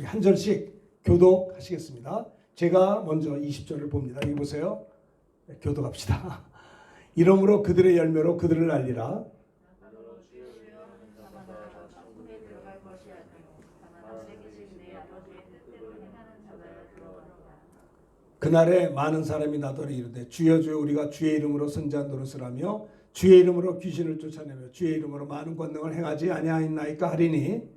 한 절씩 교독하시겠습니다. 제가 먼저 20절을 봅니다. 여기 보세요. 교독합시다. 이러므로 그들의 열매로 그들을 알리라. 그날에 많은 사람이 나더러 이르되 주여 주여 우리가 주의 이름으로 선지한 노릇을 하며 주의 이름으로 귀신을 쫓아내며 주의 이름으로 많은 권능을 행하지 아니하였나이까 하리니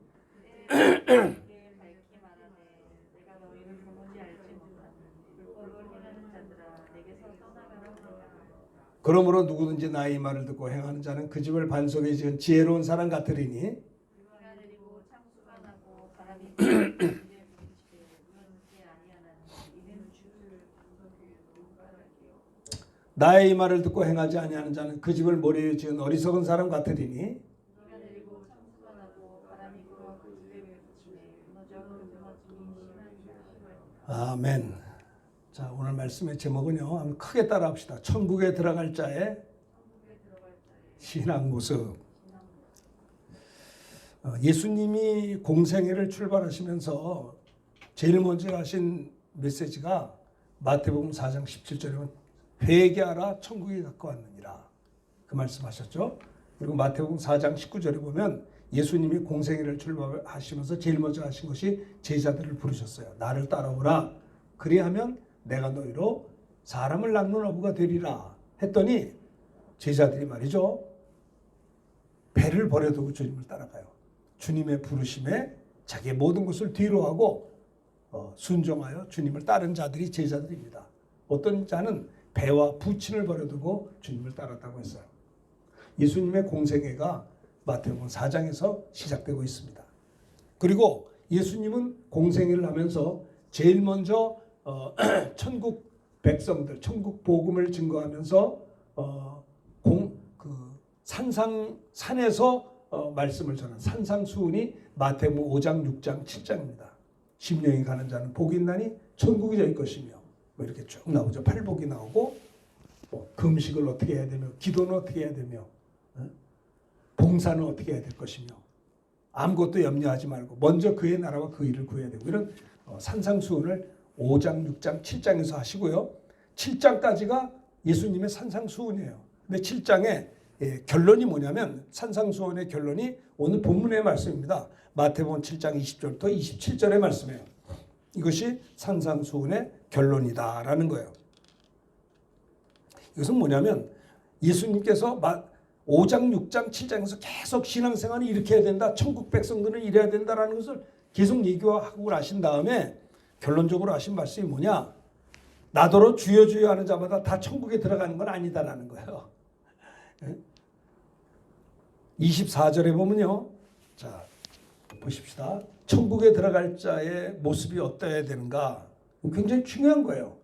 그러므로 누구든지 나의 이 말을 듣고 행하는 자는 그 집을 반석에 지은 지혜로운 사람 같으리니 나의 이 말을 듣고 행하지 아니하는 자는 그 집을 모래에 지은 어리석은 사람 같으리니 아멘. 자, 오늘 말씀의 제목은요. 한번 크게 따라합시다. 천국에 들어갈 자의 신앙 모습. 예수님이 공생애를 출발하시면서 제일 먼저 하신 메시지가 마태복음 4장 17절에 보면 회개하라 천국이 가까웠느니라 그 말씀하셨죠. 그리고 마태복음 4장 19절에 보면 예수님이 공생애를 출발하시면서 제일 먼저 하신 것이 제자들을 부르셨어요. 나를 따라오라. 그리하면 내가 너희로 사람을 낚는 어부가 되리라 했더니 제자들이 말이죠. 배를 버려두고 주님을 따라가요. 주님의 부르심에 자기의 모든 것을 뒤로 하고 순종하여 주님을 따른 자들이 제자들입니다. 어떤 자는 배와 부친을 버려두고 주님을 따랐다고 했어요. 예수님의 공생애가 마태복음 4장에서 시작되고 있습니다. 그리고 예수님은 공생애를 하면서 제일 먼저 천국 백성들, 천국 복음을 증거하면서 산에서 말씀을 전한 산상수훈이 마태복음 5장, 6장, 7장입니다. 심령이 가는 자는 복이 있나니 천국이 저희 것이며 뭐 이렇게 쭉 나오죠. 팔복이 나오고 금식을 어떻게 해야 되며 기도는 어떻게 해야 되며 봉사는 어떻게 해야 될 것이며 아무것도 염려하지 말고 먼저 그의 나라와 그 일을 구해야 되고 이런 산상수훈을 5장, 6장, 7장에서 하시고요. 7장까지가 예수님의 산상수훈이에요. 근데 7장의 결론이 뭐냐면 산상수훈의 결론이 오늘 본문의 말씀입니다. 마태복음 7장 20절부터 27절의 말씀이에요. 이것이 산상수훈의 결론이다라는 거예요. 이것은 뭐냐면 예수님께서 5장, 6장, 7장에서 계속 신앙생활을 이렇게 해야 된다. 천국 백성들은 이래야 된다라는 것을 계속 얘기하고 하신 다음에 결론적으로 하신 말씀이 뭐냐? 나더러 주여 주여 하는 자마다 다 천국에 들어가는 건 아니다라는 거예요. 24절에 보면요. 자, 보십시다. 천국에 들어갈 자의 모습이 어떠해야 되는가? 굉장히 중요한 거예요.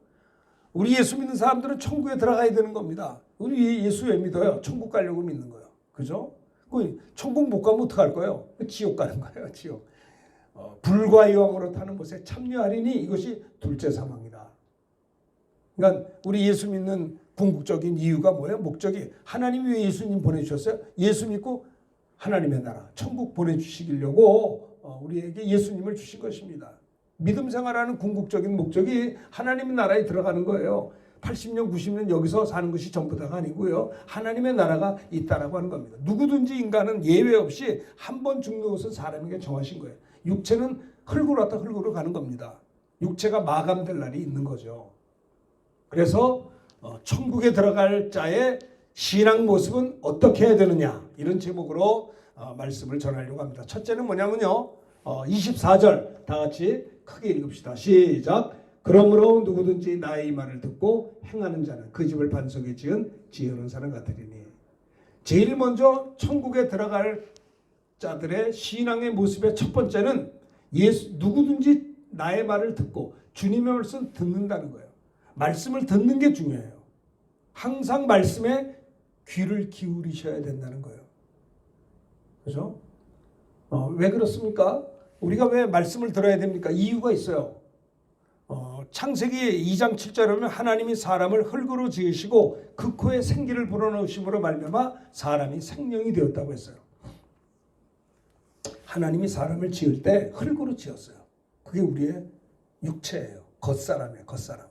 우리 예수 믿는 사람들은 천국에 들어가야 되는 겁니다. 우리 예수 왜 믿어요? 천국 가려고 믿는 거예요. 그죠? 천국 못 가면 어떡할 거예요? 지옥 가는 거예요. 지옥. 불과 영으로 타는 것에 참여하리니 이것이 둘째 사망이다. 그러니까 우리 예수 믿는 궁극적인 이유가 뭐예요? 목적이 하나님이 왜 예수님 보내주셨어요? 예수 믿고 하나님의 나라, 천국 보내주시려고 우리에게 예수님을 주신 것입니다. 믿음 생활하는 궁극적인 목적이 하나님의 나라에 들어가는 거예요. 80년, 90년 여기서 사는 것이 전부 다가 아니고요. 하나님의 나라가 있다라고 하는 겁니다. 누구든지 인간은 예외 없이 한 번 죽는 것은 사람에게 정하신 거예요. 육체는 흙으로 왔다 흙으로 가는 겁니다. 육체가 마감될 날이 있는 거죠. 그래서 천국에 들어갈 자의 신앙 모습은 어떻게 해야 되느냐 이런 제목으로 말씀을 전하려고 합니다. 첫째는 뭐냐면요. 24절 다 같이 크게 읽읍시다. 시작. 그러므로 누구든지 나의 이 말을 듣고 행하는 자는 그 집을 반석에 지은 지혜로운 사람 같으리니. 제일 먼저 천국에 들어갈 자들의 신앙의 모습의 첫 번째는 누구든지 나의 말을 듣고 주님의 말씀 듣는다는 거예요. 말씀을 듣는 게 중요해요. 항상 말씀에 귀를 기울이셔야 된다는 거예요. 그죠? 왜 그렇습니까? 우리가 왜 말씀을 들어야 됩니까? 이유가 있어요. 창세기 2장 7절에 보면 하나님이 사람을 흙으로 지으시고 그 코에 생기를 불어넣으심으로 말미암아 사람이 생명이 되었다고 했어요. 하나님이 사람을 지을 때 흙으로 지었어요. 그게 우리의 육체예요. 겉사람이에요. 겉사람.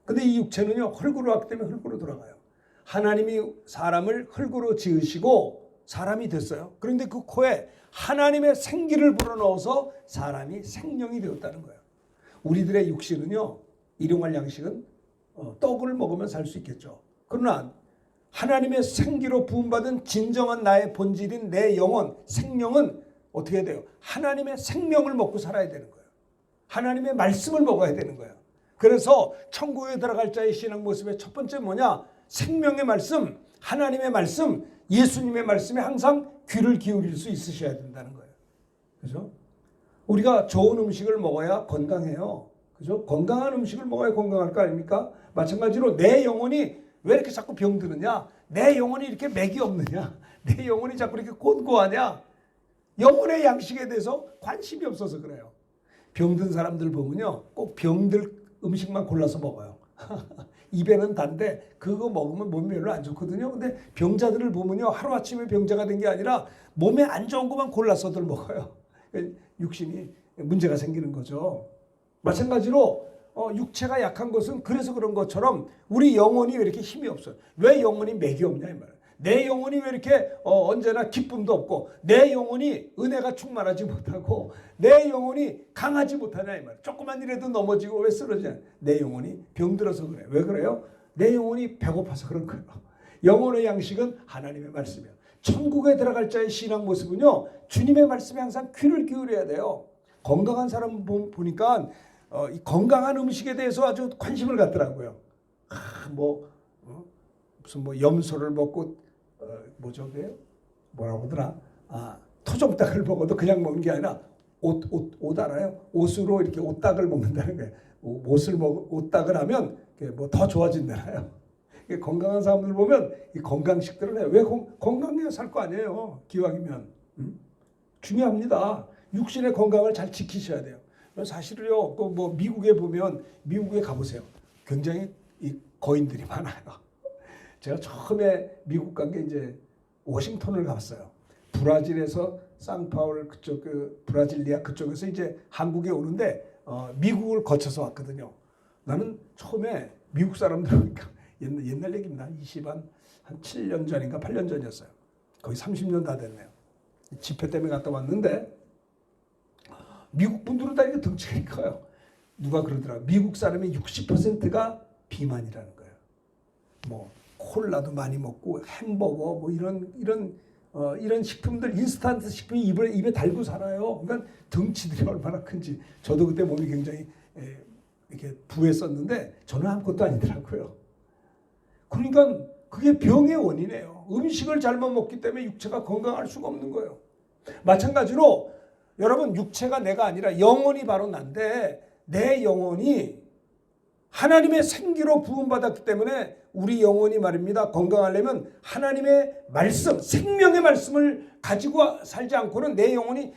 근데 이 육체는요, 흙으로 왔기 때문에 흙으로 돌아가요. 하나님이 사람을 흙으로 지으시고 사람이 됐어요. 그런데 그 코에 하나님의 생기를 불어넣어서 사람이 생명이 되었다는 거예요. 우리들의 육신은요, 일용할 양식은 떡을 먹으면 살 수 있겠죠. 그러나 하나님의 생기로 부음받은 진정한 나의 본질인 내 영혼, 생명은 어떻게 돼요? 하나님의 생명을 먹고 살아야 되는 거예요. 하나님의 말씀을 먹어야 되는 거예요. 그래서 천국에 들어갈 자의 신앙 모습의 첫 번째 뭐냐? 생명의 말씀, 하나님의 말씀, 예수님의 말씀에 항상 귀를 기울일 수 있으셔야 된다는 거예요. 그죠? 우리가 좋은 음식을 먹어야 건강해요. 그죠? 건강한 음식을 먹어야 건강할 거 아닙니까? 마찬가지로 내 영혼이 왜 이렇게 자꾸 병드느냐? 내 영혼이 이렇게 맥이 없느냐? 내 영혼이 자꾸 이렇게 곤고하냐? 영혼의 양식에 대해서 관심이 없어서 그래요. 병든 사람들 보면요, 꼭 병들 음식만 골라서 먹어요. 입에는 단데 그거 먹으면 몸이 별로 안 좋거든요. 근데 병자들을 보면요, 하루아침에 병자가 된 게 아니라 몸에 안 좋은 것만 골라서들 먹어요. 육신이 문제가 생기는 거죠. 마찬가지로 육체가 약한 것은 그래서 그런 것처럼 우리 영혼이 왜 이렇게 힘이 없어요? 왜 영혼이 맥이 없냐 이 말이에요. 내 영혼이 왜 이렇게 언제나 기쁨도 없고 내 영혼이 은혜가 충만하지 못하고 내 영혼이 강하지 못하냐 이 말이에요. 조그만 일에도 넘어지고 왜 쓰러지냐. 내 영혼이 병들어서 그래. 왜 그래요? 내 영혼이 배고파서 그런 거예요. 영혼의 양식은 하나님의 말씀이에요. 천국에 들어갈 자의 신앙 모습은요, 주님의 말씀에 항상 귀를 기울여야 돼요. 건강한 사람 보니까 이 건강한 음식에 대해서 아주 관심을 갖더라고요. 무슨 염소를 먹고 뭐죠 그게요? 뭐라고 하더라? 토종닭을 먹어도 그냥 먹는 게 아니라 옷 알아요? 옷으로 이렇게 옷닭을 먹는다는 거예요. 옷닭을 하면 뭐 더 좋아진다나요? 건강한 사람들 보면 이 건강식들을 해요. 왜 건강해야 살 거 아니에요? 기왕이면 중요합니다. 육신의 건강을 잘 지키셔야 돼요. 사실은요, 뭐 미국에 보면 미국에 가보세요. 굉장히 이 거인들이 많아요. 제가 처음에 미국 간 게 이제 워싱턴을 가봤어요. 브라질에서 상파울 그쪽 브라질리아 그쪽에서 이제 한국에 오는데 미국을 거쳐서 왔거든요. 나는 처음에 미국 사람들 보니까 옛날 얘기입니다. 한 7년 전인가 8년 전이었어요. 거의 30년 다 됐네요. 집회 때문에 갔다 왔는데 미국 분들은 다 이렇게 덩치가 커요. 누가 그러더라. 미국 사람의 60%가 비만이라는 거예요. 뭐 콜라도 많이 먹고 햄버거 뭐 이런 식품들 인스턴트 식품이 입에 달고 살아요. 그러니까 덩치들이 얼마나 큰지. 저도 그때 몸이 굉장히 이렇게 부했었는데 저는 아무것도 아니더라고요. 그러니까 그게 병의 원인이에요. 음식을 잘못 먹기 때문에 육체가 건강할 수가 없는 거예요. 마찬가지로 여러분 육체가 내가 아니라 영혼이 바로 난데 내 영혼이 하나님의 생기로 부음받았기 때문에 우리 영혼이 말입니다. 건강하려면 하나님의 말씀, 생명의 말씀을 가지고 살지 않고는 내 영혼이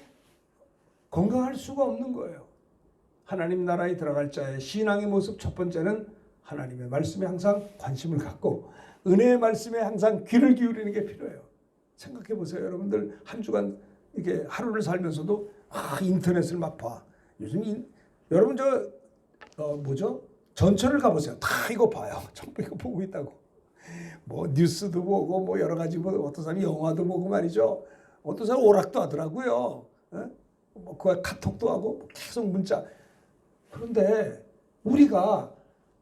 건강할 수가 없는 거예요. 하나님 나라에 들어갈 자의 신앙의 모습 첫 번째는 하나님의 말씀에 항상 관심을 갖고 은혜의 말씀에 항상 귀를 기울이는 게 필요해요. 생각해 보세요. 여러분들 한 주간 이게 하루를 살면서도 인터넷을 막 봐. 요즘 여러분 뭐죠? 전철을 가보세요. 다 이거 봐요. 전부 이거 보고 있다고. 뭐 뉴스도 보고 뭐 여러 가지 뭐 어떤 사람이 영화도 보고 말이죠. 어떤 사람 오락도 하더라고요. 뭐 그 카톡도 하고 계속 문자. 그런데 우리가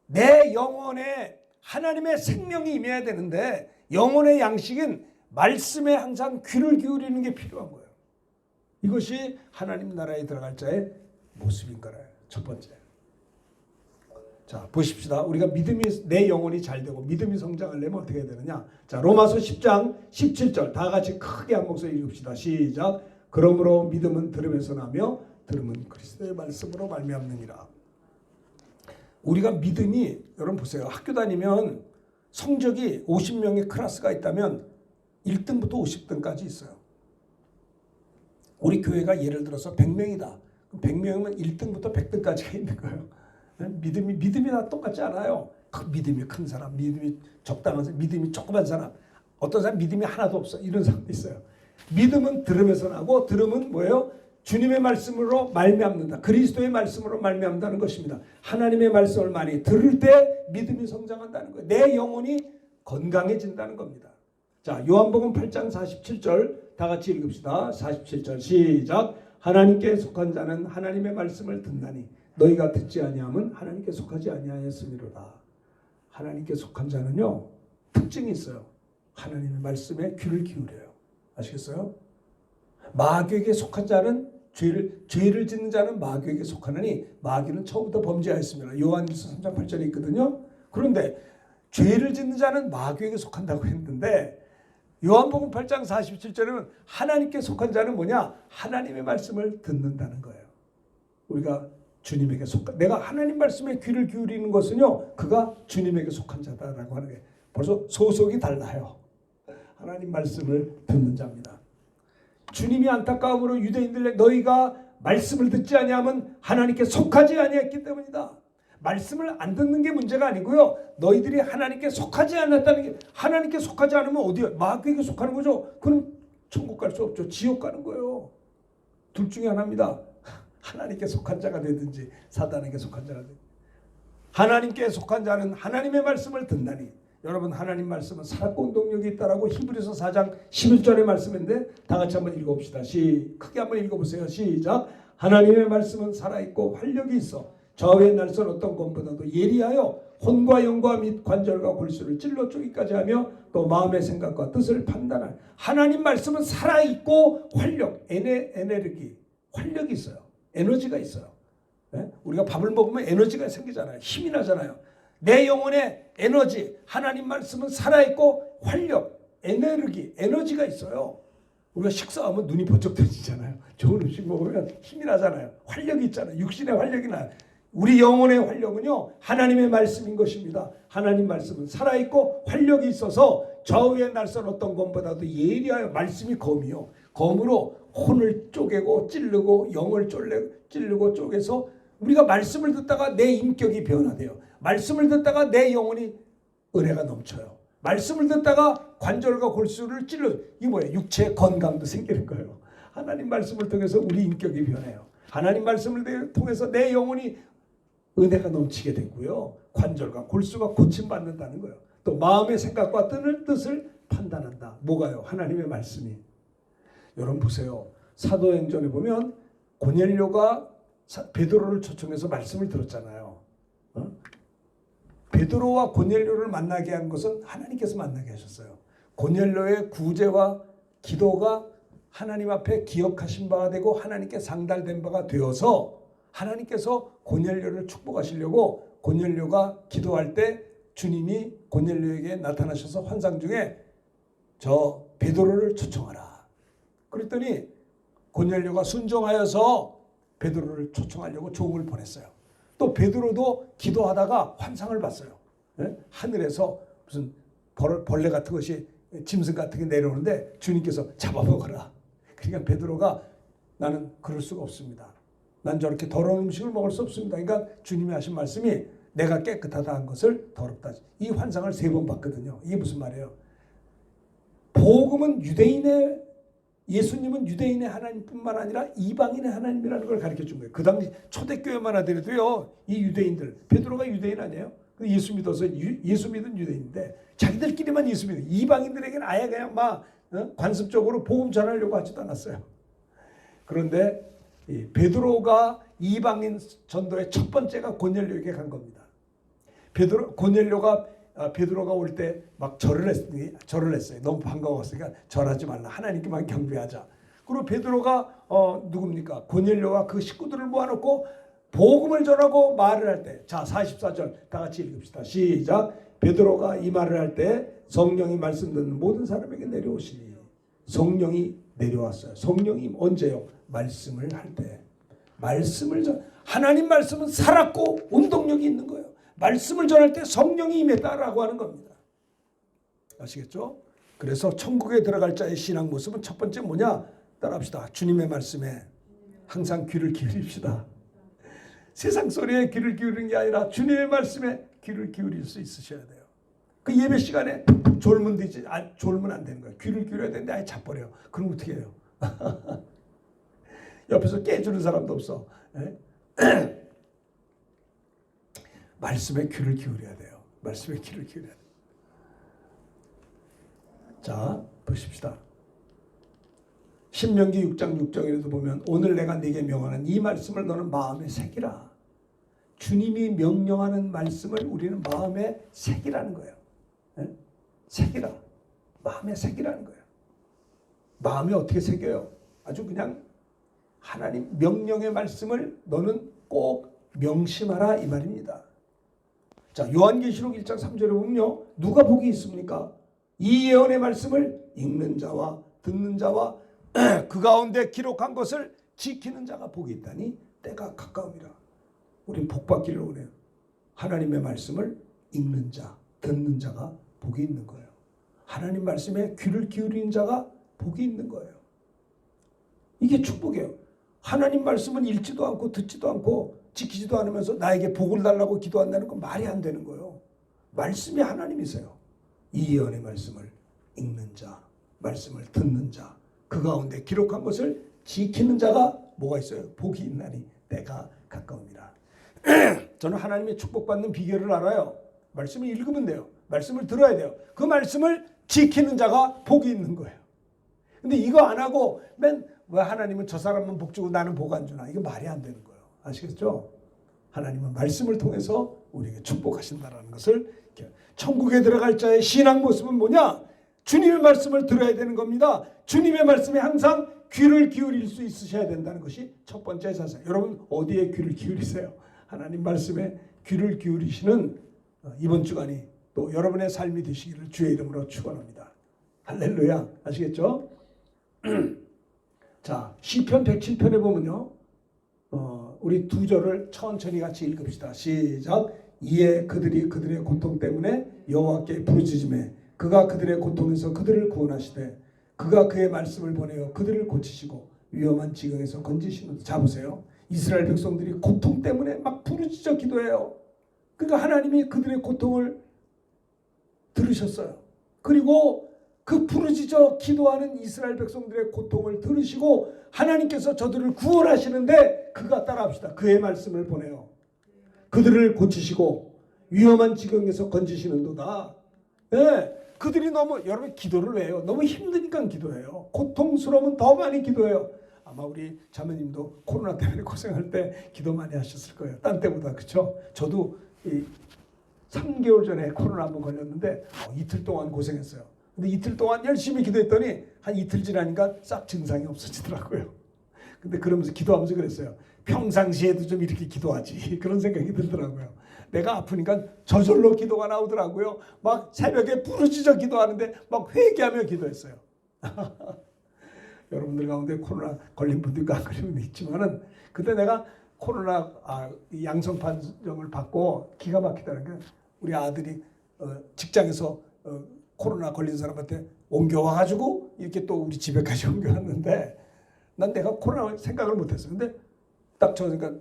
내 영혼에 하나님의 생명이 임해야 되는데 영혼의 양식인 말씀에 항상 귀를 기울이는 게 필요한 거예요. 이것이 하나님 나라에 들어갈 자의 모습인 거예요. 첫 번째. 자, 보십시다. 우리가 내 영혼이 잘 되고 믿음이 성장하려면 어떻게 해야 되느냐. 자, 로마서 10장 17절 다 같이 크게 한 목소리 읽읍시다. 시작. 그러므로 믿음은 들음에서 나며 들음은 그리스도의 말씀으로 말미암느니라. 우리가 믿음이 여러분 보세요. 학교 다니면 성적이 50명의 클래스가 있다면 1등부터 50등까지 있어요. 우리 교회가 예를 들어서 100명이다. 100명이면 1등부터 100등까지가 있는 거예요. 믿음이 다 똑같지 않아요. 믿음이 큰 사람, 믿음이 적당한 사람, 믿음이 조그만 사람, 어떤 사람 믿음이 하나도 없어. 이런 사람도 있어요. 믿음은 들음에서 나고 들음은 뭐예요? 주님의 말씀으로 말미암는다. 그리스도의 말씀으로 말미암다는 것입니다. 하나님의 말씀을 많이 들을 때 믿음이 성장한다는 거예요. 내 영혼이 건강해진다는 겁니다. 자, 요한복음 8장 47절 다 같이 읽읍시다. 47절 시작. 하나님께 속한 자는 하나님의 말씀을 듣나니 너희가 듣지 아니함은 하나님께 속하지 아니하였음이로다. 하나님께 속한 자는요, 특징이 있어요. 하나님의 말씀에 귀를 기울여요. 아시겠어요? 마귀에게 속한 자는 죄를 짓는 자는 마귀에게 속하느니 마귀는 처음부터 범죄하였습니다. 요한일서 3장 8절에 있거든요. 그런데 죄를 짓는 자는 마귀에게 속한다고 했는데 요한복음 8장 47절에는 하나님께 속한 자는 뭐냐? 하나님의 말씀을 듣는다는 거예요. 우리가 주님에게 내가 하나님 말씀에 귀를 기울이는 것은요, 그가 주님에게 속한 자다라고 하는 게 벌써 소속이 달라요. 하나님 말씀을 듣는 자입니다. 주님이 안타까움으로 유대인들에게 너희가 말씀을 듣지 아니하면 하나님께 속하지 아니했기 때문이다. 말씀을 안 듣는 게 문제가 아니고요. 너희들이 하나님께 속하지 않았다는 게, 하나님께 속하지 않으면 어디요? 마귀에게 속하는 거죠. 그럼 천국 갈 수 없죠. 지옥 가는 거예요. 둘 중에 하나입니다. 하나님께 속한 자가 되든지 사단에게 속한 자가 되든지. 하나님께 속한 자는 하나님의 말씀을 듣나니, 여러분 하나님 말씀은 살았고 운동력이 있다라고 히브리서 4장 11절의 말씀인데 다 같이 한번 읽어봅시다. 크게 한번 읽어보세요. 시작. 하나님의 말씀은 살아있고 활력이 있어 좌우의 날선 어떤 것보다도 예리하여 혼과 영과 및 관절과 골수를 찔러 쪼기까지 하며 또 마음의 생각과 뜻을 판단할. 하나님 말씀은 살아있고 활력, 에너지, 활력이 있어요. 에너지가 있어요. 네? 우리가 밥을 먹으면 에너지가 생기잖아요. 힘이 나잖아요. 내 영혼의 에너지, 하나님 말씀은 살아있고 활력, 에너지가 있어요. 우리가 식사하면 눈이 번쩍 떠지잖아요. 좋은 음식 먹으면 힘이 나잖아요. 활력이 있잖아요. 육신의 활력이 나요. 우리 영혼의 활력은요, 하나님의 말씀인 것입니다. 하나님 말씀은 살아있고 활력이 있어서 좌우의 날선 어떤 검보다도 예리하여, 말씀이 검이요, 검으로 혼을 쪼개고 찌르고 영을 찌르고 쪼개서 우리가 말씀을 듣다가 내 인격이 변화돼요. 말씀을 듣다가 내 영혼이 은혜가 넘쳐요. 말씀을 듣다가 관절과 골수를 이게 뭐예요? 육체의 건강도 생기는 거예요. 하나님 말씀을 통해서 우리 인격이 변해요. 하나님 말씀을 통해서 내 영혼이 은혜가 넘치게 되고요. 관절과 골수가 고침받는다는 거예요. 또 마음의 생각과 뜻을 판단한다. 뭐가요? 하나님의 말씀이. 여러분 보세요. 사도행전에 보면 고넬료가 베드로를 초청해서 말씀을 들었잖아요. 베드로와 고넬료를 만나게 한 것은 하나님께서 만나게 하셨어요. 고넬료의 구제와 기도가 하나님 앞에 기억하신 바가 되고 하나님께 상달된 바가 되어서 하나님께서 고넬료를 축복하시려고 고넬료가 기도할 때 주님이 고넬료에게 나타나셔서 환상 중에 저 베드로를 초청하라. 그랬더니 고넬료가 순종하여서 베드로를 초청하려고 종을 보냈어요. 또 베드로도 기도하다가 환상을 봤어요. 네? 하늘에서 무슨 벌레 같은 것이, 짐승 같은 게 내려오는데 주님께서 잡아먹어라. 그러니까 베드로가 나는 그럴 수가 없습니다. 난 저렇게 더러운 음식을 먹을 수 없습니다. 그러니까 주님이 하신 말씀이 내가 깨끗하다 한 것을 더럽다. 이 환상을 3번 봤거든요. 이게 무슨 말이에요? 복음은 예수님은 유대인의 하나님뿐만 아니라 이방인의 하나님이라는 걸 가르쳐 준 거예요. 그 당시 초대교회만 하더라도요, 이 유대인들, 베드로가 유대인 아니에요? 예수 믿어서 예수 믿은 유대인인데 자기들끼리만 예수 믿는, 이방인들에게는 아예 그냥 막 관습적으로 복음 전하려고 하지도 않았어요. 그런데 베드로가 이방인 전도의 첫 번째가 고넬료에게 간 겁니다. 고넬료가 베드로가 올 때 막 절을 했어요. 너무 반가웠으니까 절하지 말라. 하나님께만 경배하자. 그리고 베드로가 누굽니까? 고넬료와 그 식구들을 모아놓고 복음을 전하고 말을 할 때, 자 44절 다 같이 읽읍시다. 시작. 베드로가 이 말을 할 때 성령이 말씀 듣는 모든 사람에게 내려오시니. 성령이 내려왔어요. 성령이 언제요? 말씀을 할 때. 하나님 말씀은 살았고 운동력이 있는 거예요. 말씀을 전할 때 성령이 임했다라고 하는 겁니다. 아시겠죠? 그래서 천국에 들어갈 자의 신앙 모습은 첫 번째 뭐냐? 따라합시다. 주님의 말씀에 항상 귀를 기울입시다. 세상 소리에 귀를 기울이는 게 아니라 주님의 말씀에 귀를 기울일 수 있으셔야 돼요. 그 예배 시간에 졸면 안 되는 거예요. 귀를 기울여야 되는데 아예 자버려요. 그럼 어떻게 해요? 옆에서 깨주는 사람도 없어. 말씀에 귀를 기울여야 돼요. 말씀에 귀를 기울여야 돼요. 자, 보십시다. 신명기 6장 6절에도 보면 오늘 내가 네게 명하는 이 말씀을 너는 마음에 새기라. 주님이 명령하는 말씀을 우리는 마음에 새기라는 거예요. 새기라. 마음에 새기라는 거예요. 마음에 어떻게 새겨요? 아주 그냥 하나님 명령의 말씀을 너는 꼭 명심하라 이 말입니다. 자, 요한계시록 1장 3절에 보면요. 누가 복이 있습니까? 이 예언의 말씀을 읽는 자와 듣는 자와 그 가운데 기록한 것을 지키는 자가 복이 있다니 때가 가까움이라. 우린 복 받기를 원해요. 하나님의 말씀을 읽는 자, 듣는 자가 복이 있는 거예요. 하나님 말씀에 귀를 기울이는 자가 복이 있는 거예요. 이게 축복이에요. 하나님 말씀은 읽지도 않고 듣지도 않고 지키지도 않으면서 나에게 복을 달라고 기도한다는 건 말이 안 되는 거예요. 말씀이 하나님이세요. 이 예언의 말씀을 읽는 자, 말씀을 듣는 자, 그 가운데 기록한 것을 지키는 자가 뭐가 있어요? 복이 있나니 때가 가까움이라. 저는 하나님의 축복받는 비결을 알아요. 말씀을 읽으면 돼요. 말씀을 들어야 돼요. 그 말씀을 지키는 자가 복이 있는 거예요. 근데 이거 안 하고 왜 하나님은 저 사람은 복 주고 나는 복 안 주나? 이거 말이 안 되는 거예요. 아시겠죠? 하나님은 말씀을 통해서 우리에게 축복하신다는 것을, 천국에 들어갈 자의 신앙 모습은 뭐냐? 주님의 말씀을 들어야 되는 겁니다. 주님의 말씀에 항상 귀를 기울일 수 있으셔야 된다는 것이 첫 번째 자세. 여러분 어디에 귀를 기울이세요? 하나님 말씀에 귀를 기울이시는 이번 주간이 또 여러분의 삶이 되시기를 주의 이름으로 축원합니다. 할렐루야. 아시겠죠? 자, 시편 107편에 보면요. 우리 두 절을 천천히 같이 읽읍시다. 시작. 이에 그들이 그들의 고통 때문에 여호와께 부르짖음에 그가 그들의 고통에서 그들을 구원하시되 그가 그의 말씀을 보내어 그들을 고치시고 위험한 지경에서 건지시는. 자, 보세요. 이스라엘 백성들이 고통 때문에 막 부르짖어 기도해요. 그러니까 하나님이 그들의 고통을 들으셨어요. 그리고 그 부르짖어 기도하는 이스라엘 백성들의 고통을 들으시고 하나님께서 저들을 구원하시는데 그가 따라합시다. 그의 말씀을 보내요. 그들을 고치시고 위험한 지경에서 건지시는도다. 네, 그들이 너무, 여러분 기도를 왜 해요? 너무 힘드니까 기도해요. 고통스러우면 더 많이 기도해요. 아마 우리 자매님도 코로나 때문에 고생할 때 기도 많이 하셨을 거예요. 딴 때보다. 그렇죠? 저도 3개월 전에 코로나 한번 걸렸는데 이틀 동안 고생했어요. 근데 이틀 동안 열심히 기도했더니 한 이틀 지나니까 싹 증상이 없어지더라고요. 근데 그러면서 기도하면서 그랬어요. 평상시에도 좀 이렇게 기도하지. 그런 생각이 들더라고요. 내가 아프니까 저절로 기도가 나오더라고요. 막 새벽에 부르짖어 기도하는데 막 회개하며 기도했어요. 여러분들 가운데 코로나 걸린 분들도 안 걸린 분도 있지만은 그때 내가 코로나 양성 판정을 받고 기가 막히다는 게 우리 아들이 직장에서 코로나 걸린 사람한테 옮겨와가지고 이렇게 또 우리 집에까지 옮겨왔는데 난 내가 코로나 생각을 못했어. 근데 딱 저 생각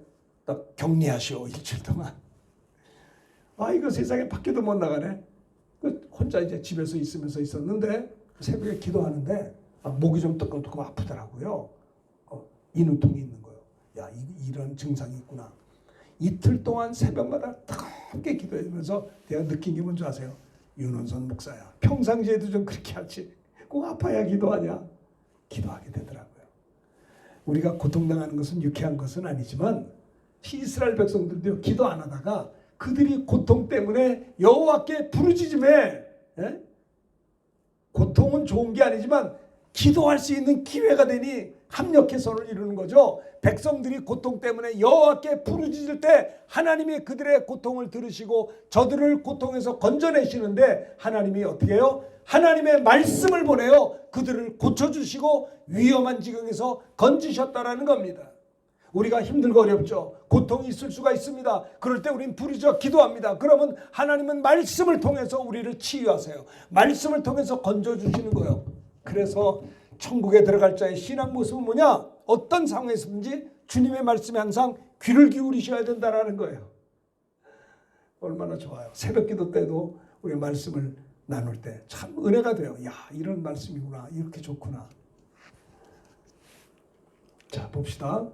딱 격리하시오 일주일 동안. 이거 세상에 밖에도 못 나가네. 혼자 이제 집에서 있으면서 있었는데 새벽에 기도하는데 목이 좀 뜨끔뜨끔 아프더라고요. 인후통이 있는 거예요. 야, 이런 증상이 있구나. 이틀 동안 새벽마다 뜨겁게 기도하면서 내가 느낀 게 뭔지 아세요? 윤원선 목사야. 평상시에도 좀 그렇게 하지. 꼭 아파야 기도하냐? 기도하게 되더라고요. 우리가 고통당하는 것은 유쾌한 것은 아니지만 이스라엘 백성들도 기도 안 하다가 그들이 고통 때문에 여호와께 부르짖음에, 고통은 좋은 게 아니지만 기도할 수 있는 기회가 되니 합력해서를 이루는 거죠. 백성들이 고통 때문에 여호와께 부르짖을 때 하나님이 그들의 고통을 들으시고 저들을 고통에서 건져내시는데 하나님이 어떻게 해요? 하나님의 말씀을 보내요. 그들을 고쳐주시고 위험한 지경에서 건지셨다라는 겁니다. 우리가 힘들고 어렵죠. 고통이 있을 수가 있습니다. 그럴 때 우린 부르짖어 기도합니다. 그러면 하나님은 말씀을 통해서 우리를 치유하세요. 말씀을 통해서 건져주시는 거예요. 그래서 천국에 들어갈 자의 신앙 모습은 뭐냐? 어떤 상황에서든지 주님의 말씀에 항상 귀를 기울이셔야 된다는 거예요. 얼마나 좋아요. 새벽 기도 때도 우리 말씀을 나눌 때 참 은혜가 돼요. 야, 이런 말씀이구나. 이렇게 좋구나. 자, 봅시다.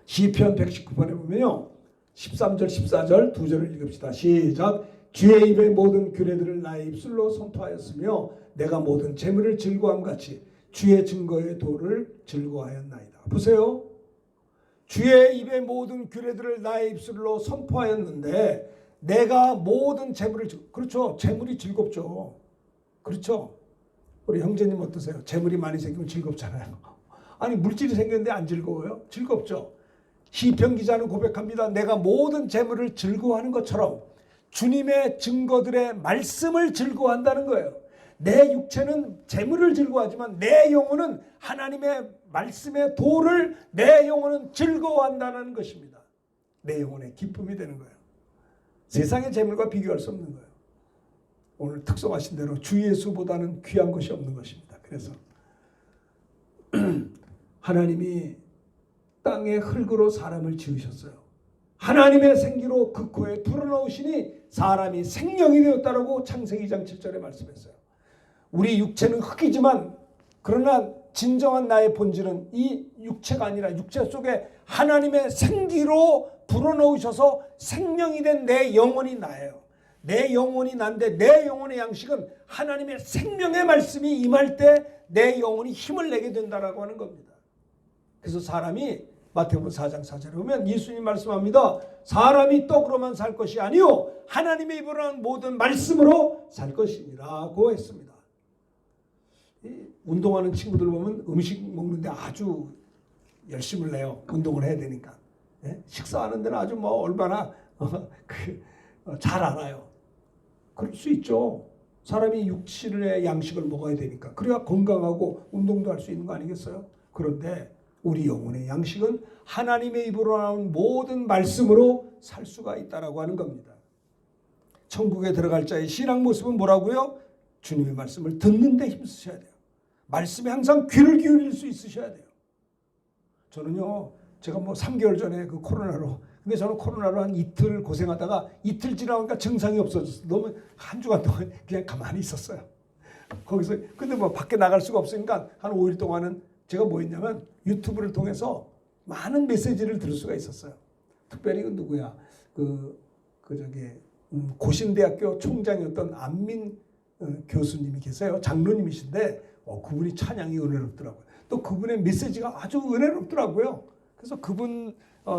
시편 119편에 보면요. 13절, 14절 두 절을 읽읍시다. 시작. 주의 입의 모든 규례들을 나의 입술로 선포하였으며 내가 모든 재물을 즐거함 같이 주의 증거의 도를 즐거워하였나이다. 보세요. 주의 입의 모든 규례들을 나의 입술로 선포하였는데 내가 모든 재물을 그렇죠. 재물이 즐겁죠. 그렇죠. 우리 형제님 어떠세요? 재물이 많이 생기면 즐겁잖아요. 아니 물질이 생겼는데 안 즐거워요? 즐겁죠. 시편 기자는 고백합니다. 내가 모든 재물을 즐거워하는 것처럼 주님의 증거들의 말씀을 즐거워한다는 거예요. 내 육체는 재물을 즐거워하지만 내 영혼은 하나님의 말씀의 도를 내 영혼은 즐거워한다는 것입니다. 내 영혼의 기쁨이 되는 거예요. 세상의 재물과 비교할 수 없는 거예요. 오늘 특성하신 대로 주 예수보다는 귀한 것이 없는 것입니다. 그래서 하나님이 땅의 흙으로 사람을 지으셨어요. 하나님의 생기로 그 코에 불어넣으시니 사람이 생명이 되었다라고 창세기 2장 7절에 말씀했어요. 우리 육체는 흙이지만 그러나 진정한 나의 본질은 이 육체가 아니라 육체 속에 하나님의 생기로 불어넣으셔서 생명이 된 내 영혼이 나예요. 내 영혼이 난데 내 영혼의 양식은 하나님의 생명의 말씀이 임할 때 내 영혼이 힘을 내게 된다라고 하는 겁니다. 그래서 사람이 마태복음 4장 4절에 보면 예수님 말씀합니다. 사람이 떡으로만 살 것이 아니요 하나님의 입으로 하는 모든 말씀으로 살 것이라고 했습니다. 운동하는 친구들 보면 음식 먹는데 아주 열심을 내요. 운동을 해야 되니까. 식사하는 데는 아주 뭐 얼마나 잘 알아요. 그럴 수 있죠. 사람이 육신의 양식을 먹어야 되니까. 그래야 건강하고 운동도 할 수 있는 거 아니겠어요? 그런데 우리 영혼의 양식은 하나님의 입으로 나온 모든 말씀으로 살 수가 있다라고 하는 겁니다. 천국에 들어갈 자의 신앙 모습은 뭐라고요? 주님의 말씀을 듣는 데 힘쓰셔야 돼요. 말씀에 항상 귀를 기울일 수 있으셔야 돼요. 저는요, 제가 뭐 3개월 전에 그 코로나로, 근데 저는 코로나로 한 이틀 고생하다가 이틀 지나니까 증상이 없어졌어요. 너무 한 주간 동안 그냥 가만히 있었어요. 거기서, 근데 뭐 밖에 나갈 수가 없으니까 한 5일 동안은 제가 뭐 했냐면 유튜브를 통해서 많은 메시지를 들을 수가 있었어요. 특별히 그 누구야? 고신대학교 총장이었던 안민 교수님이 계세요. 장로님이신데 그분이 찬양이 은혜롭더라고요. 또 그분의 메시지가 아주 은혜롭더라고요. 그래서 그분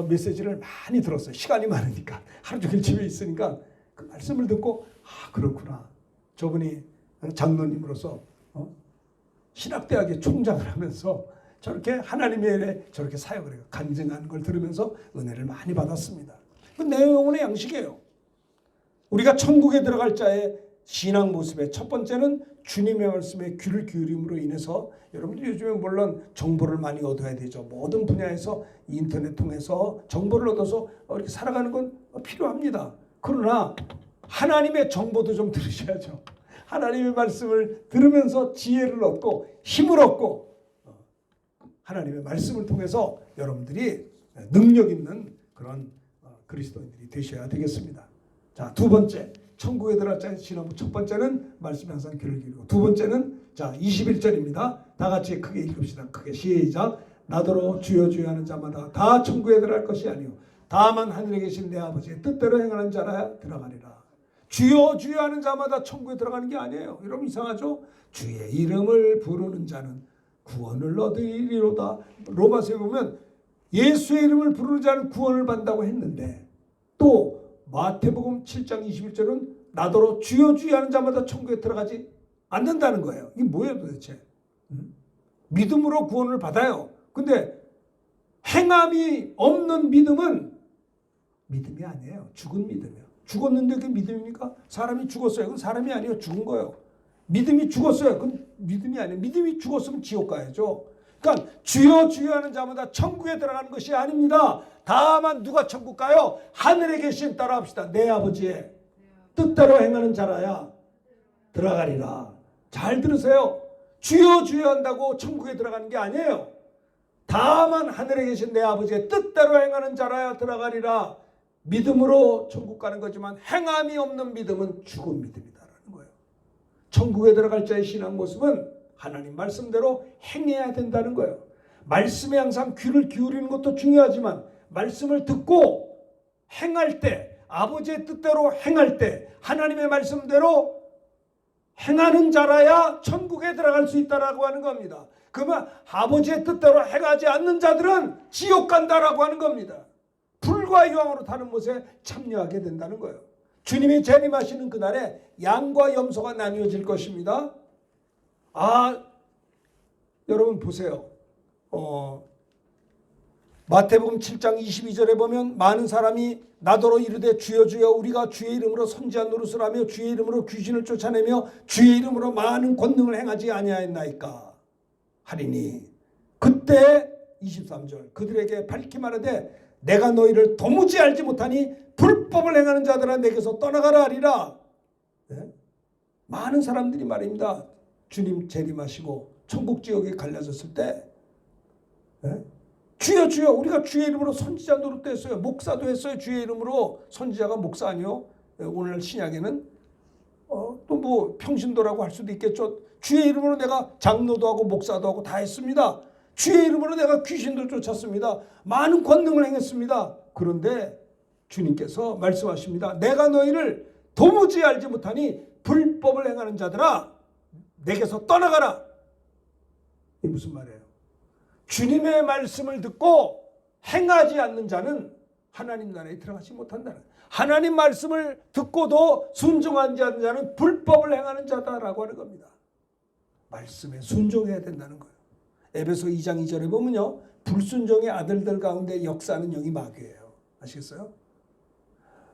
메시지를 많이 들었어요. 시간이 많으니까. 하루 종일 집에 있으니까 그 말씀을 듣고 그렇구나. 저분이 장로님으로서 신학대학의 총장을 하면서 저렇게 하나님의 일에 저렇게 사역을 해요. 간증하는 걸 들으면서 은혜를 많이 받았습니다. 그 내 영혼의 양식이에요. 우리가 천국에 들어갈 자의 신앙 모습의 첫 번째는 주님의 말씀에 귀를 기울임으로 인해서 여러분들 요즘에 물론 정보를 많이 얻어야 되죠. 모든 분야에서 인터넷 통해서 정보를 얻어서 이렇게 살아가는 건 필요합니다. 그러나 하나님의 정보도 좀 들으셔야죠. 하나님의 말씀을 들으면서 지혜를 얻고 힘을 얻고 하나님의 말씀을 통해서 여러분들이 능력 있는 그런 그리스도인들이 되셔야 되겠습니다. 자, 두 번째, 천국에 들어갈 자의 신앙. 첫 번째는 말씀에 항상 귀를 기울이고, 두 번째는 자 21절입니다. 다 같이 크게 읽읍시다. 크게 시작. 나더러 주여 주여 하는 자마다 다 천국에 들어갈 것이 아니요 다만 하늘에 계신 내 아버지의 뜻대로 행하는 자라 들어가리라. 주여 주여 하는 자마다 천국에 들어가는 게 아니에요. 여러분 이상하죠? 주의 이름을 부르는 자는 구원을 얻으리로다. 로마서에 보면 예수의 이름을 부르는 자는 구원을 받는다고 했는데, 또 마태복음 7장 21절은 나더러 주여 주여 하는 자마다 천국에 들어가지 않는다는 거예요. 이게 뭐예요 도대체? 믿음으로 구원을 받아요. 근데 행함이 없는 믿음은 믿음이 아니에요. 죽은 믿음이에요. 죽었는데 그게 믿음입니까? 사람이 죽었어요. 그건 사람이 아니에요. 죽은 거예요. 믿음이 죽었어요. 그건 믿음이 아니에요. 믿음이 죽었으면 지옥 가야죠. 그러니까 주여 주여 하는 자마다 천국에 들어가는 것이 아닙니다. 다만 누가 천국 가요? 하늘에 계신, 따라합시다. 내 아버지의 뜻대로 행하는 자라야 들어가리라. 잘 들으세요. 주여 주여 한다고 천국에 들어가는 게 아니에요. 다만 하늘에 계신 내 아버지의 뜻대로 행하는 자라야 들어가리라. 믿음으로 천국 가는 거지만 행함이 없는 믿음은 죽은 믿음이다라는 거예요. 천국에 들어갈 자의 신앙 모습은 하나님 말씀대로 행해야 된다는 거예요. 말씀에 항상 귀를 기울이는 것도 중요하지만 말씀을 듣고 행할 때, 아버지의 뜻대로 행할 때, 하나님의 말씀대로 행하는 자라야 천국에 들어갈 수 있다라고 하는 겁니다. 그러면 아버지의 뜻대로 행하지 않는 자들은 지옥 간다라고 하는 겁니다. 불과 유황으로 타는 못에 참여하게 된다는 거예요. 주님이 재림하시는 그날에 양과 염소가 나뉘어질 것입니다. 여러분 보세요. 마태복음 7장 22절에 보면 많은 사람이 나더러 이르되 주여 주여 우리가 주의 이름으로 선지한 노릇을 하며 주의 이름으로 귀신을 쫓아내며 주의 이름으로 많은 권능을 행하지 아니하였나이까 하리니 그때 23절 그들에게 밝히 말하되 내가 너희를 도무지 알지 못하니 불법을 행하는 자들아 내게서 떠나가라 하리라. 네? 많은 사람들이 말입니다. 주님 재림하시고 천국 지역에 갈라졌을 때 네? 주여 주여 우리가 주의 이름으로 선지자 노릇도 했어요. 목사도 했어요. 주의 이름으로. 선지자가 목사 아니요. 오늘 신약에는 또 뭐 평신도라고 할 수도 있겠죠. 주의 이름으로 내가 장로도 하고 목사도 하고 다 했습니다. 주의 이름으로 내가 귀신도 쫓았습니다. 많은 권능을 행했습니다. 그런데 주님께서 말씀하십니다. 내가 너희를 도무지 알지 못하니 불법을 행하는 자들아 내게서 떠나가라. 이게 무슨 말이에요? 주님의 말씀을 듣고 행하지 않는 자는 하나님 나라에 들어가지 못한다는 거예요. 하나님 말씀을 듣고도 순종하지 않는 자는 불법을 행하는 자다라고 하는 겁니다. 말씀에 순종해야 된다는 거예요. 에베소 2장 2절에 보면요. 불순종의 아들들 가운데 역사하는 영이 마귀예요. 아시겠어요?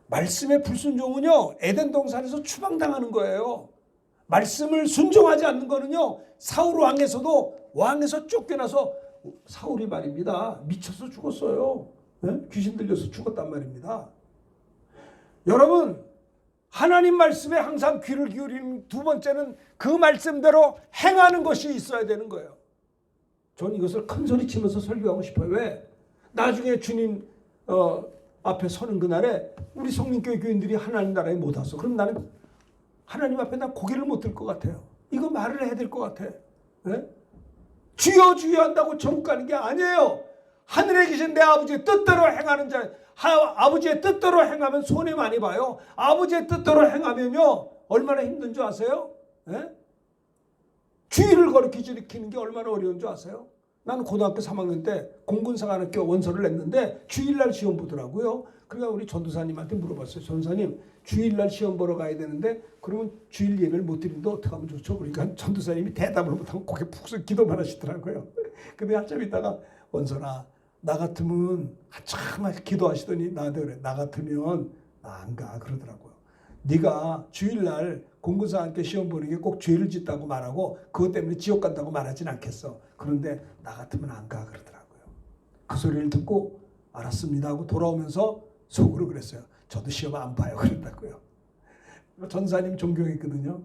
말씀의 불순종은요. 에덴 동산에서 추방당하는 거예요. 말씀을 순종하지 않는 거는요. 사울 왕에서 쫓겨나서 사울이 말입니다. 미쳐서 죽었어요. 네? 귀신 들려서 죽었단 말입니다. 여러분 하나님 말씀에 항상 귀를 기울이는 두 번째는 그 말씀대로 행하는 것이 있어야 되는 거예요. 저는 이것을 큰 소리 치면서 설교하고 싶어요. 왜? 나중에 주님 앞에 서는 그날에 우리 성민교회 교인들이 하나님 나라에 못 왔어. 그럼 나는 하나님 앞에 난 고개를 못 들 것 같아요. 이거 말을 해야 될 것 같아. 네? 주여 주여 한다고 천국 가는 게 아니에요. 하늘에 계신 내 아버지의 뜻대로 행하는 자, 아버지의 뜻대로 행하면 손해 많이 봐요. 아버지의 뜻대로 행하면요 얼마나 힘든 줄 아세요? 네? 주의를 거리키는 게 얼마나 어려운 줄 아세요? 나는 고등학교 3학년 때 공군사관학교 원서를 냈는데 주일날 시험 보더라고요. 그러니까 우리 전도사님한테 물어봤어요. 전도사님 주일날 시험 보러 가야 되는데 그러면 주일 예배를 못 드리는데 어떻게 하면 좋죠? 그러니까 전도사님이 대답을 못하고 고개 푹 숙여 기도만 하시더라고요. 근데 한참 있다가 원서나 나 같으면 한참 기도하시더니 나한테 그래. 나 같으면 나 안 가 그러더라고요. 네가 주일날 공군사관학교 시험 보는 게 꼭 죄를 짓다고 말하고 그것 때문에 지옥 간다고 말하진 않겠어. 그런데 나 같으면 안 가 그러더라고요. 그 소리를 듣고 알았습니다 하고 돌아오면서 속으로 그랬어요. 저도 시험 안 봐요 그랬다고요. 전사님 존경했거든요.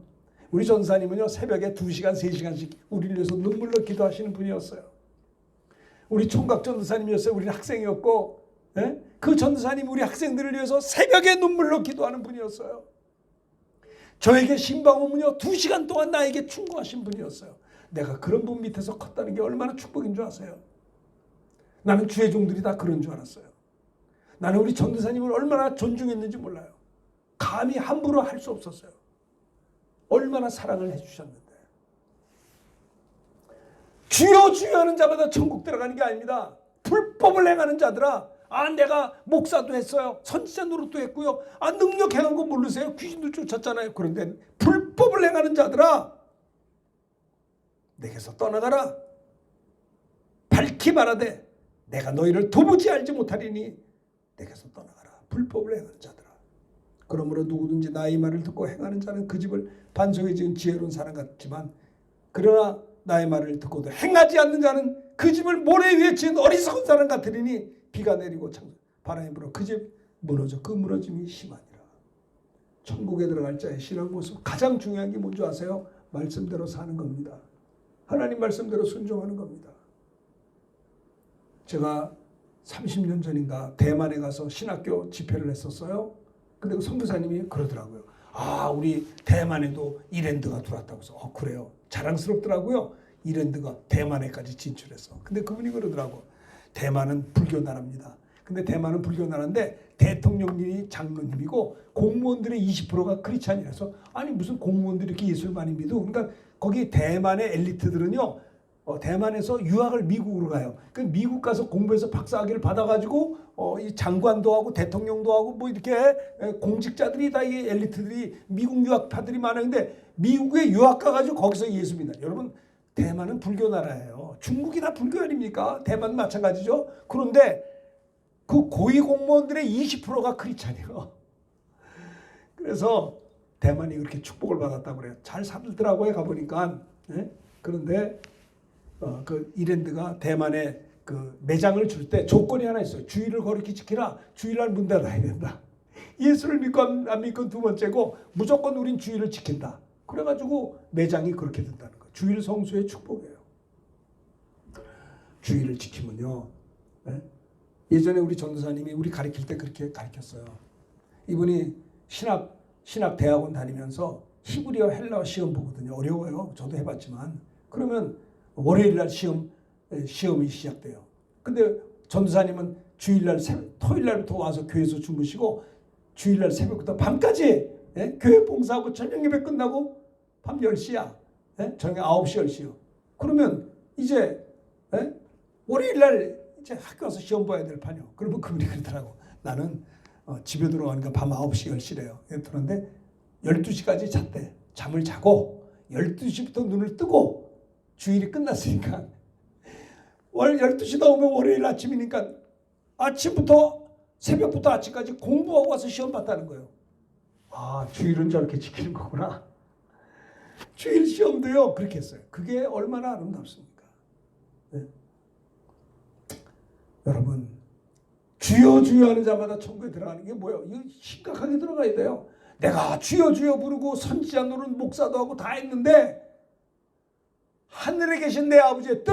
우리 전사님은요 새벽에 2시간 3시간씩 우리를 위해서 눈물로 기도하시는 분이었어요. 우리 총각 전도사님이었어요. 우리는 학생이었고 예? 그 전도사님 우리 학생들을 위해서 새벽에 눈물로 기도하는 분이었어요. 저에게 신방오면요 2시간 동안 나에게 충고하신 분이었어요. 내가 그런 분 밑에서 컸다는 게 얼마나 축복인 줄 아세요? 나는 주의 종들이 다 그런 줄 알았어요. 나는 우리 전도사님을 얼마나 존중했는지 몰라요. 감히 함부로 할 수 없었어요. 얼마나 사랑을 해주셨는데. 주여 주여 하는 자마다 천국 들어가는 게 아닙니다. 불법을 행하는 자들아 내가 목사도 했어요. 선지자 노릇도 했고요. 능력 행한 거 모르세요? 귀신도 쫓았잖아요. 그런데 불법을 행하는 자들아 내게서 떠나가라. 밝히 말하되 내가 너희를 도무지 알지 못하리니 내게서 떠나가라. 불법을 행하는 자들아. 그러므로 누구든지 나의 말을 듣고 행하는 자는 그 집을 반석에 지은 지혜로운 사람 같지만 그러나 나의 말을 듣고도 행하지 않는 자는 그 집을 모래 위에 지은 어리석은 사람 같으리니 비가 내리고 바람이 불어 그 집 무너져 그 무너짐이 심하니라. 천국에 들어갈 자의 신앙 모습 가장 중요한 게 뭔지 아세요? 말씀대로 사는 겁니다. 하나님 말씀대로 순종하는 겁니다. 제가 30년 전인가 대만에 가서 신학교 집회를 했었어요. 근데 그 선교사님이 그러더라고요. 우리 대만에도 이랜드가 들어왔다고 해서 그래요. 자랑스럽더라고요. 이랜드가 대만에까지 진출했어. 근데 그분이 그러더라고. 대만은 불교 나라입니다. 근데 대만은 불교 나라인데 대통령님이 장로님이고 공무원들의 20%가 크리스찬이라서 아니 무슨 공무원들이 이렇게 예수를 많이 믿어? 그러니까 거기 대만의 엘리트들은요. 대만에서 유학을 미국으로 가요. 그 미국 가서 공부해서 박사학위를 받아가지고 이 장관도 하고 대통령도 하고 뭐 이렇게 공직자들이 다 이 엘리트들이 미국 유학파들이 많은데 미국에 유학 가가지고 거기서 예수 믿는. 여러분 대만은 불교 나라예요. 중국이 다 불교 아닙니까? 대만 마찬가지죠. 그런데 그 고위 공무원들의 20%가 크리스찬이에요. 그래서 대만이 그렇게 축복을 받았다고 그래요. 잘 살더라고요 가보니까. 네? 그런데 그 이랜드가 대만에 그 매장을 줄 때 조건이 하나 있어요. 주의를 거룩히 지키라. 주일날 문 닫아야 된다. 예수를 믿고 안 믿고 두 번째고 무조건 우린 주의를 지킨다. 그래가지고 매장이 그렇게 된다는 거예요. 주일 성수의 축복이에요. 주의를 지키면요. 네? 예전에 우리 전도사님이 우리 가르칠 때 그렇게 가르쳤어요. 이분이 신학 대학원 다니면서 히브리어 헬라어 시험 보거든요. 어려워요. 저도 해봤지만. 그러면 월요일날 시험이 시작돼요. 근데 전도사님은 주일날 토요일날부터 와서 교회에서 주무시고 주일날 새벽부터 밤까지 교회 봉사하고 저녁 예배 끝나고 밤 10시야. 저녁에 9시 10시요. 그러면 이제 월요일날 이제 학교 가서 시험 봐야 될 판이요. 그러면 그분이 그러더라고. 나는 집에 들어가니까 밤 9시 10시래요. 그런데 12시까지 잤대. 잠을 자고 12시부터 눈을 뜨고 주일이 끝났으니까 12시 넘으면 월요일 아침이니까 아침부터 새벽부터 아침까지 공부하고 와서 시험 봤다는 거예요. 아, 주일은 저렇게 지키는 거구나. 주일 시험도요 그렇게 했어요. 그게 얼마나 아름답습니까? 네. 여러분 주여 주여 하는 자마다 천국에 들어가는 게 뭐예요? 이거 심각하게 들어가야 돼요. 내가 주여 주여 부르고 선지자 노릇 목사도 하고 다 했는데 하늘에 계신 내 아버지의 뜻